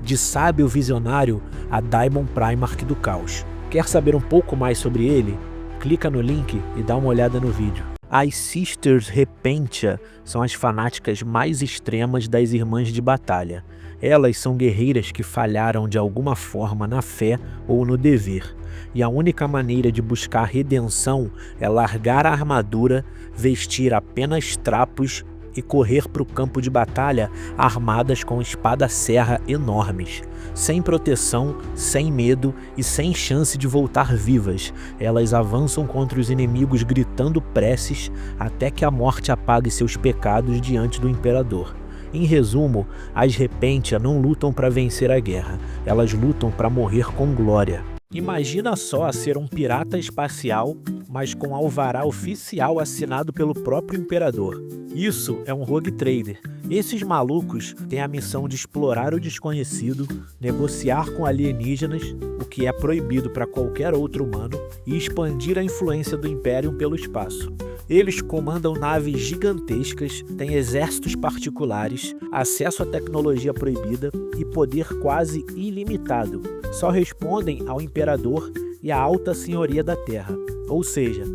De sábio visionário a Daimon Primarch do caos. Quer saber um pouco mais sobre ele? Clica no link e dá uma olhada no vídeo. As Sisters Repentia são as fanáticas mais extremas das Irmãs de Batalha. Elas são guerreiras que falharam de alguma forma na fé ou no dever. E a única maneira de buscar redenção é largar a armadura, vestir apenas trapos e correr para o campo de batalha armadas com espada-serra enormes. Sem proteção, sem medo e sem chance de voltar vivas, elas avançam contra os inimigos gritando preces até que a morte apague seus pecados diante do Imperador. Em resumo, as Repentia não lutam para vencer a guerra, elas lutam para morrer com glória. Imagina só ser um pirata espacial, mas com alvará oficial assinado pelo próprio Imperador. Isso é um Rogue Trader. Esses malucos têm a missão de explorar o desconhecido, negociar com alienígenas, o que é proibido para qualquer outro humano, e expandir a influência do Império pelo espaço. Eles comandam naves gigantescas, têm exércitos particulares, acesso à tecnologia proibida e poder quase ilimitado. Só respondem ao Imperador e à Alta Senhoria da Terra, ou seja,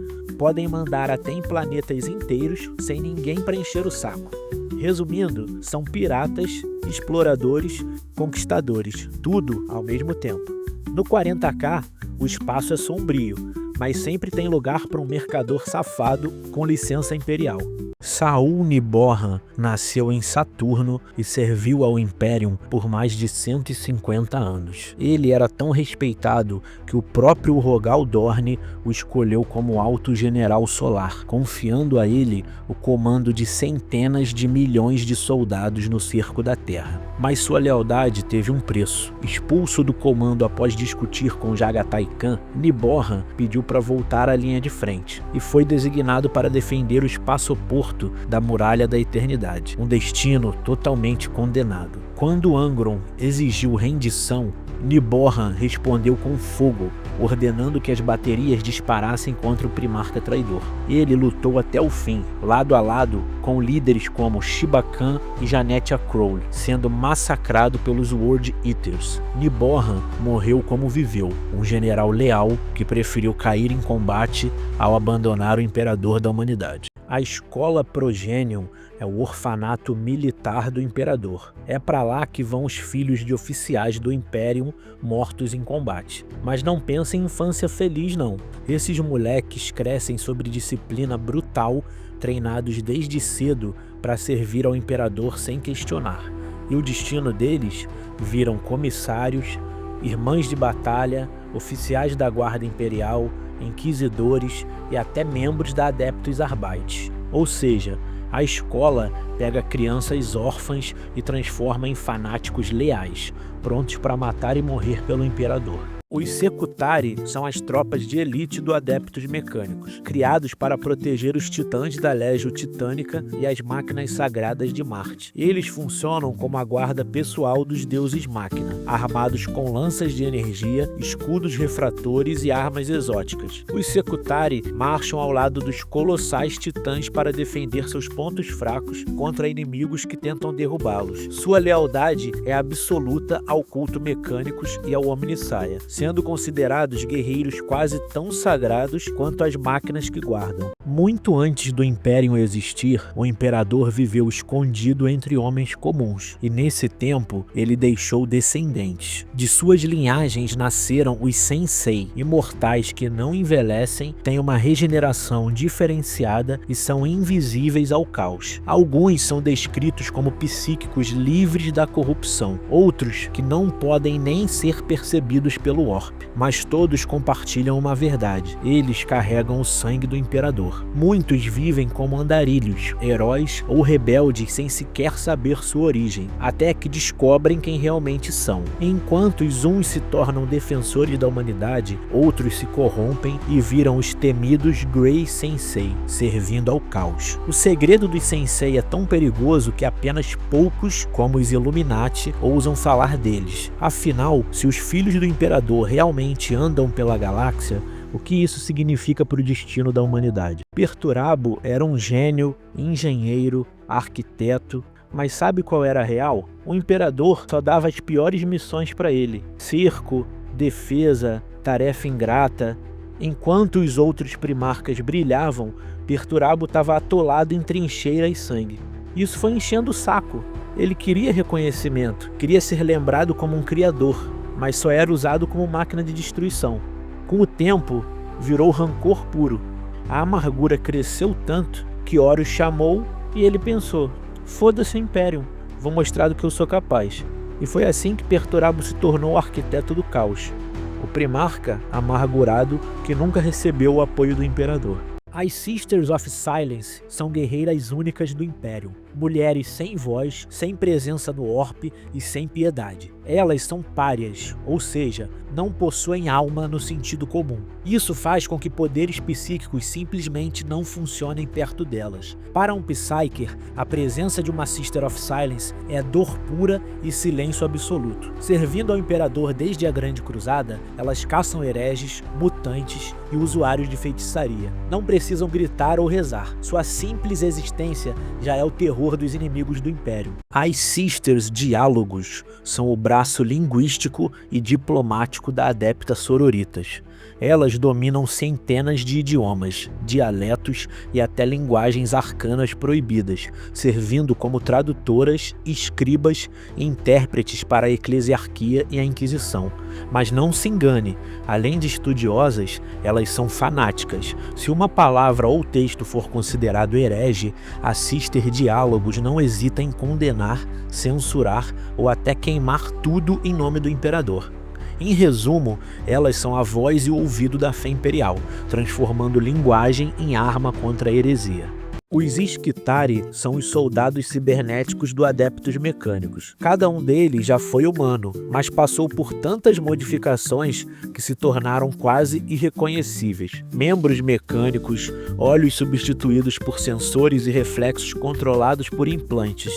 podem mandar até em planetas inteiros sem ninguém para encher o saco. Resumindo, são piratas, exploradores, conquistadores, tudo ao mesmo tempo. No 40K, o espaço é sombrio, mas sempre tem lugar para um mercador safado com licença imperial. Saul Niborhan nasceu em Saturno e serviu ao Imperium por mais de 150 anos. Ele era tão respeitado que o próprio Rogal Dorn o escolheu como alto general solar, confiando a ele o comando de centenas de milhões de soldados no cerco da Terra. Mas sua lealdade teve um preço. Expulso do comando após discutir com Jagatai Khan, Niborhan pediu para voltar à linha de frente e foi designado para defender o espaçoporto da Muralha da Eternidade, um destino totalmente condenado. Quando Angron exigiu rendição, Niborhan respondeu com fogo, ordenando que as baterias disparassem contra o Primarca traidor. Ele lutou até o fim, lado a lado com líderes como Shiba Khan e Janetia Krowle, sendo massacrado pelos World Eaters. Niborhan morreu como viveu, um general leal que preferiu cair em combate ao abandonar o imperador da humanidade. A Escola Progenium é o orfanato militar do imperador. É para lá que vão os filhos de oficiais do Imperium mortos em combate. Mas não pense em infância feliz não. Esses moleques crescem sob disciplina brutal, treinados desde cedo para servir ao imperador sem questionar. E o destino deles viram comissários, irmãs de batalha, oficiais da guarda imperial, inquisidores e até membros da Adeptus Arbites. Ou seja, a escola pega crianças órfãs e transforma em fanáticos leais, prontos para matar e morrer pelo imperador. Os Secutari são as tropas de elite do Adeptus Mecânicos, criados para proteger os titãs da Légio Titânica e as máquinas sagradas de Marte. Eles funcionam como a guarda pessoal dos deuses máquina, armados com lanças de energia, escudos refratores e armas exóticas. Os Secutari marcham ao lado dos colossais titãs para defender seus pontos fracos contra inimigos que tentam derrubá-los. Sua lealdade é absoluta ao culto Mecânicos e ao Omnissaia, sendo considerados guerreiros quase tão sagrados quanto as máquinas que guardam. Muito antes do Império existir, o Imperador viveu escondido entre homens comuns, e nesse tempo ele deixou descendentes. De suas linhagens nasceram os Sensei, imortais que não envelhecem, têm uma regeneração diferenciada e são invisíveis ao caos. Alguns são descritos como psíquicos livres da corrupção, outros que não podem nem ser percebidos pelo Orb, mas todos compartilham uma verdade: eles carregam o sangue do Imperador. Muitos vivem como andarilhos, heróis ou rebeldes sem sequer saber sua origem, até que descobrem quem realmente são. Enquanto uns se tornam defensores da humanidade, outros se corrompem e viram os temidos Grey Sensei, servindo ao caos. O segredo dos Sensei é tão perigoso que apenas poucos, como os Illuminati, ousam falar deles. Afinal, se os filhos do Imperador realmente andam pela galáxia, o que isso significa para o destino da humanidade? Perturabo era um gênio, engenheiro, arquiteto, mas sabe qual era a real? O Imperador só dava as piores missões para ele: cerco, defesa, tarefa ingrata. Enquanto os outros primarcas brilhavam, Perturabo estava atolado em trincheira e sangue. Isso foi enchendo o saco. Ele queria reconhecimento, queria ser lembrado como um criador, mas só era usado como máquina de destruição. Com o tempo, virou rancor puro. A amargura cresceu tanto que Horus chamou e ele pensou: foda-se o Império, vou mostrar do que eu sou capaz. E foi assim que Perturabo se tornou o arquiteto do caos, o primarca amargurado que nunca recebeu o apoio do Imperador. As Sisters of Silence são guerreiras únicas do Império, mulheres sem voz, sem presença no Orb e sem piedade. Elas são párias, ou seja, não possuem alma no sentido comum. Isso faz com que poderes psíquicos simplesmente não funcionem perto delas. Para um Psyker, a presença de uma Sister of Silence é dor pura e silêncio absoluto. Servindo ao Imperador desde a Grande Cruzada, elas caçam hereges, mutantes e usuários de feitiçaria. Não precisam gritar ou rezar. Sua simples existência já é o terror dos inimigos do Império. As Sisters Diálogos são o braço linguístico e diplomático da Adepta Sororitas. Elas dominam centenas de idiomas, dialetos e até linguagens arcanas proibidas, servindo como tradutoras, escribas e intérpretes para a eclesiarquia e a Inquisição. Mas não se engane, além de estudiosas, elas são fanáticas. Se uma palavra ou texto for considerado herege, a Sister Diálogos não hesita em condenar, censurar ou até queimar tudo em nome do Imperador. Em resumo, elas são a voz e o ouvido da fé imperial, transformando linguagem em arma contra a heresia. Os Skitarii são os soldados cibernéticos do Adeptus Mecânicos. Cada um deles já foi humano, mas passou por tantas modificações que se tornaram quase irreconhecíveis. Membros mecânicos, olhos substituídos por sensores e reflexos controlados por implantes.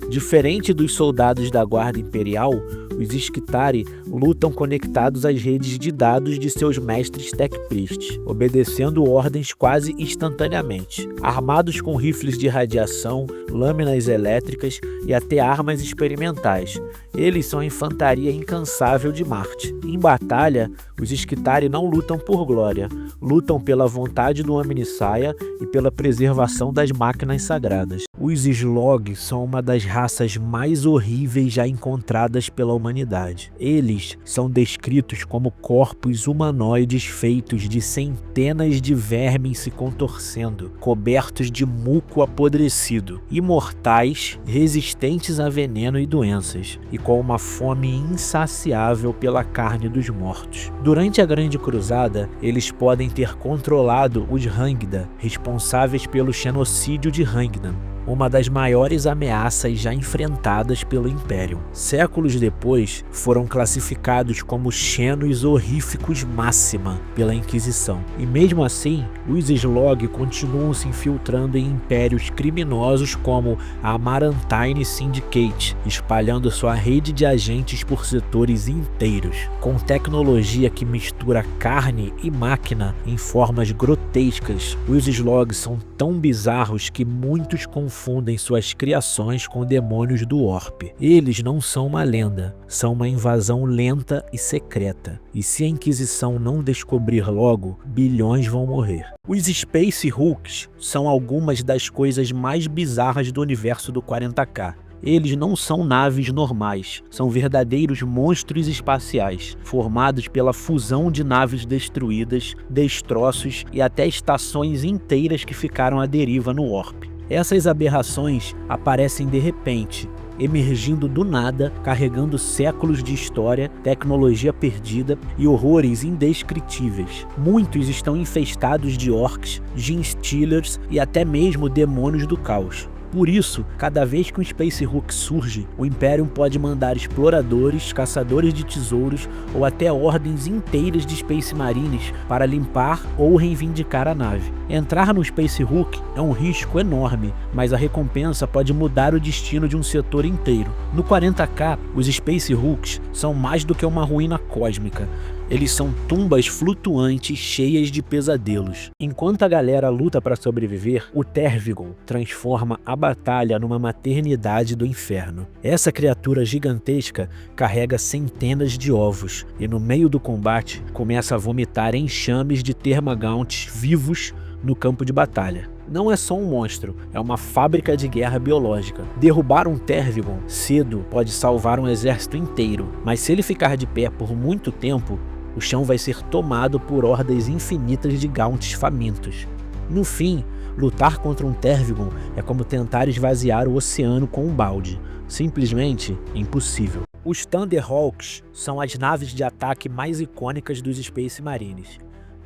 Diferente dos soldados da Guarda Imperial, os Skitarii lutam conectados às redes de dados de seus mestres Tech Priests, obedecendo ordens quase instantaneamente. Armados com rifles de radiação, lâminas elétricas e até armas experimentais, eles são a infantaria incansável de Marte. Em batalha, os Skitarii não lutam por glória, lutam pela vontade do Omnissiah e pela preservação das máquinas sagradas. Os Slog são uma das raças mais horríveis já encontradas pela humanidade. Eles são descritos como corpos humanoides feitos de centenas de vermes se contorcendo, cobertos de muco apodrecido, imortais, resistentes a veneno e doenças, e com uma fome insaciável pela carne dos mortos. Durante a Grande Cruzada, eles podem ter controlado os Hangda, responsáveis pelo genocídio de Hangnan, uma das maiores ameaças já enfrentadas pelo Império. Séculos depois, foram classificados como Xenos Horríficos Máxima pela Inquisição. E mesmo assim, os Slog continuam se infiltrando em impérios criminosos como a Amarantine Syndicate, espalhando sua rede de agentes por setores inteiros. Com tecnologia que mistura carne e máquina em formas grotescas, os Slog são tão bizarros que muitos confundem suas criações com demônios do Orp. Eles não são uma lenda, são uma invasão lenta e secreta. E se a Inquisição não descobrir logo, bilhões vão morrer. Os Space Hulks são algumas das coisas mais bizarras do universo do 40K. Eles não são naves normais, são verdadeiros monstros espaciais, formados pela fusão de naves destruídas, destroços e até estações inteiras que ficaram à deriva no Orp. Essas aberrações aparecem de repente, emergindo do nada, carregando séculos de história, tecnologia perdida e horrores indescritíveis. Muitos estão infestados de orcs, Genestealers e até mesmo demônios do caos. Por isso, cada vez que um Space Hulk surge, o Imperium pode mandar exploradores, caçadores de tesouros ou até ordens inteiras de Space Marines para limpar ou reivindicar a nave. Entrar no Space Hulk é um risco enorme, mas a recompensa pode mudar o destino de um setor inteiro. No 40K, os Space Hulks são mais do que uma ruína cósmica. Eles são tumbas flutuantes cheias de pesadelos. Enquanto a galera luta para sobreviver, o Tervigon transforma a batalha numa maternidade do inferno. Essa criatura gigantesca carrega centenas de ovos e no meio do combate começa a vomitar enxames de termagounts vivos no campo de batalha. Não é só um monstro, é uma fábrica de guerra biológica. Derrubar um Tervigon cedo pode salvar um exército inteiro, mas se ele ficar de pé por muito tempo, o chão vai ser tomado por hordas infinitas de gaunts famintos. No fim, lutar contra um Tervigon é como tentar esvaziar o oceano com um balde. Simplesmente impossível. Os Thunderhawks são as naves de ataque mais icônicas dos Space Marines.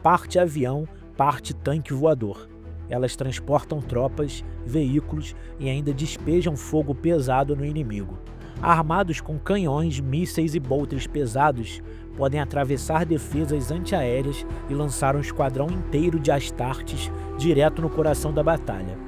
Parte avião, parte tanque voador. Elas transportam tropas, veículos e ainda despejam fogo pesado no inimigo. Armados com canhões, mísseis e bolters pesados, podem atravessar defesas antiaéreas e lançar um esquadrão inteiro de Astartes direto no coração da batalha.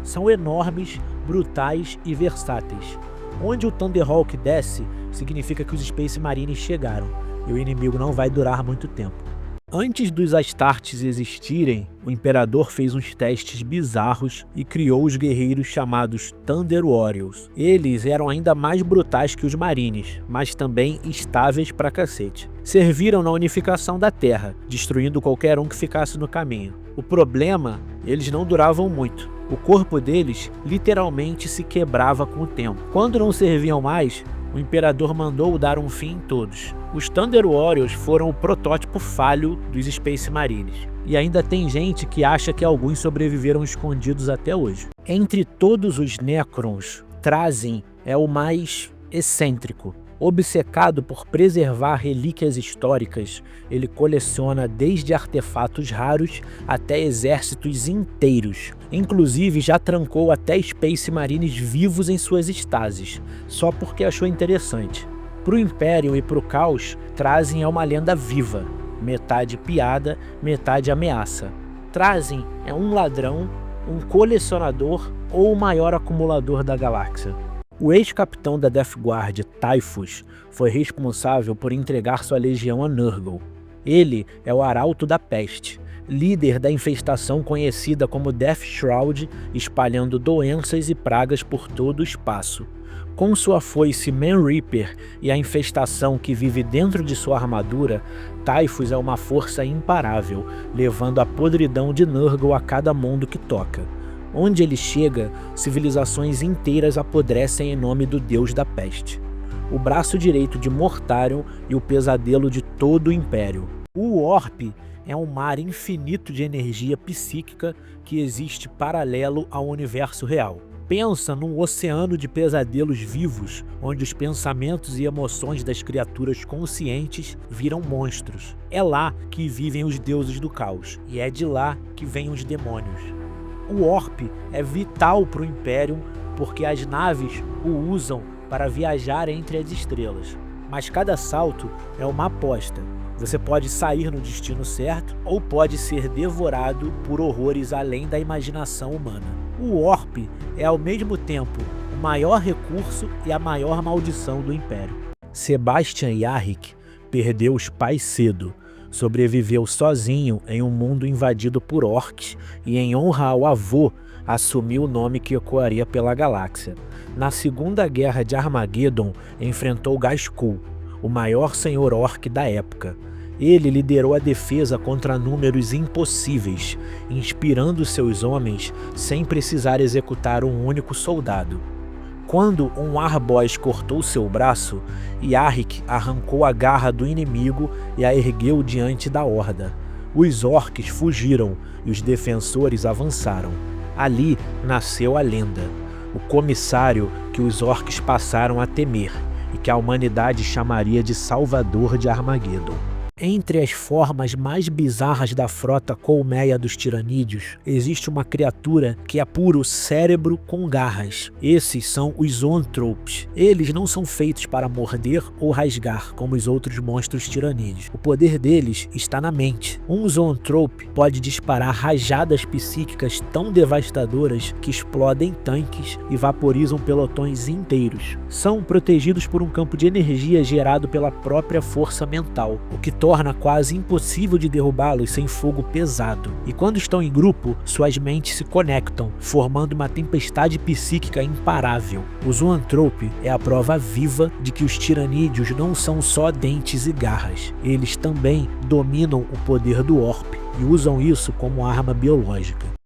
São enormes, brutais e versáteis. Onde o Thunderhawk desce, significa que os Space Marines chegaram, e o inimigo não vai durar muito tempo. Antes dos Astartes existirem, o Imperador fez uns testes bizarros e criou os guerreiros chamados Thunder Warriors. Eles eram ainda mais brutais que os Marines, mas também estáveis pra cacete. Serviram na unificação da Terra, destruindo qualquer um que ficasse no caminho. O problema, eles não duravam muito. O corpo deles literalmente se quebrava com o tempo. Quando não serviam mais, o Imperador mandou dar um fim em todos. Os Thunder Warriors foram o protótipo falho dos Space Marines. E ainda tem gente que acha que alguns sobreviveram escondidos até hoje. Entre todos os Necrons, Trazyn é o mais excêntrico. Obcecado por preservar relíquias históricas, ele coleciona desde artefatos raros até exércitos inteiros. Inclusive já trancou até Space Marines vivos em suas estases, só porque achou interessante. Pro Império e pro Caos, Trazyn é uma lenda viva, metade piada, metade ameaça. Trazyn é um ladrão, um colecionador ou o maior acumulador da galáxia. O ex-capitão da Death Guard, Typhus, foi responsável por entregar sua legião a Nurgle. Ele é o Arauto da Peste, líder da infestação conhecida como Death Shroud, espalhando doenças e pragas por todo o espaço. Com sua foice Man Reaper e a infestação que vive dentro de sua armadura, Typhus é uma força imparável, levando a podridão de Nurgle a cada mundo que toca. Onde ele chega, civilizações inteiras apodrecem em nome do deus da peste. O braço direito de Mortarion e o pesadelo de todo o Império. O Orp é um mar infinito de energia psíquica que existe paralelo ao universo real. Pensa num oceano de pesadelos vivos, onde os pensamentos e emoções das criaturas conscientes viram monstros. É lá que vivem os deuses do caos, e é de lá que vêm os demônios. O Orp é vital para o Imperium porque as naves o usam para viajar entre as estrelas. Mas cada salto é uma aposta. Você pode sair no destino certo ou pode ser devorado por horrores além da imaginação humana. O Orp é ao mesmo tempo o maior recurso e a maior maldição do Império. Sebastian Yarrick perdeu os pais cedo, sobreviveu sozinho em um mundo invadido por orcs e, em honra ao avô, assumiu o nome que ecoaria pela galáxia. Na Segunda Guerra de Armageddon, enfrentou Ghazghkull, o maior senhor orc da época. Ele liderou a defesa contra números impossíveis, inspirando seus homens sem precisar executar um único soldado. Quando um Arboz cortou seu braço, Yarrick arrancou a garra do inimigo e a ergueu diante da horda. Os orcs fugiram e os defensores avançaram. Ali nasceu a lenda, o comissário que os orcs passaram a temer e que a humanidade chamaria de Salvador de Armageddon. Entre as formas mais bizarras da frota colmeia dos tiranídeos, existe uma criatura que é puro cérebro com garras. Esses são os zoanthropes. Eles não são feitos para morder ou rasgar, como os outros monstros tiranídeos. O poder deles está na mente. Um zoanthrope pode disparar rajadas psíquicas tão devastadoras que explodem tanques e vaporizam pelotões inteiros. São protegidos por um campo de energia gerado pela própria força mental, o que torna quase impossível de derrubá-los sem fogo pesado. E quando estão em grupo, suas mentes se conectam, formando uma tempestade psíquica imparável. O zoanthrope é a prova viva de que os tiranídeos não são só dentes e garras. Eles também dominam o poder do Orp e usam isso como arma biológica.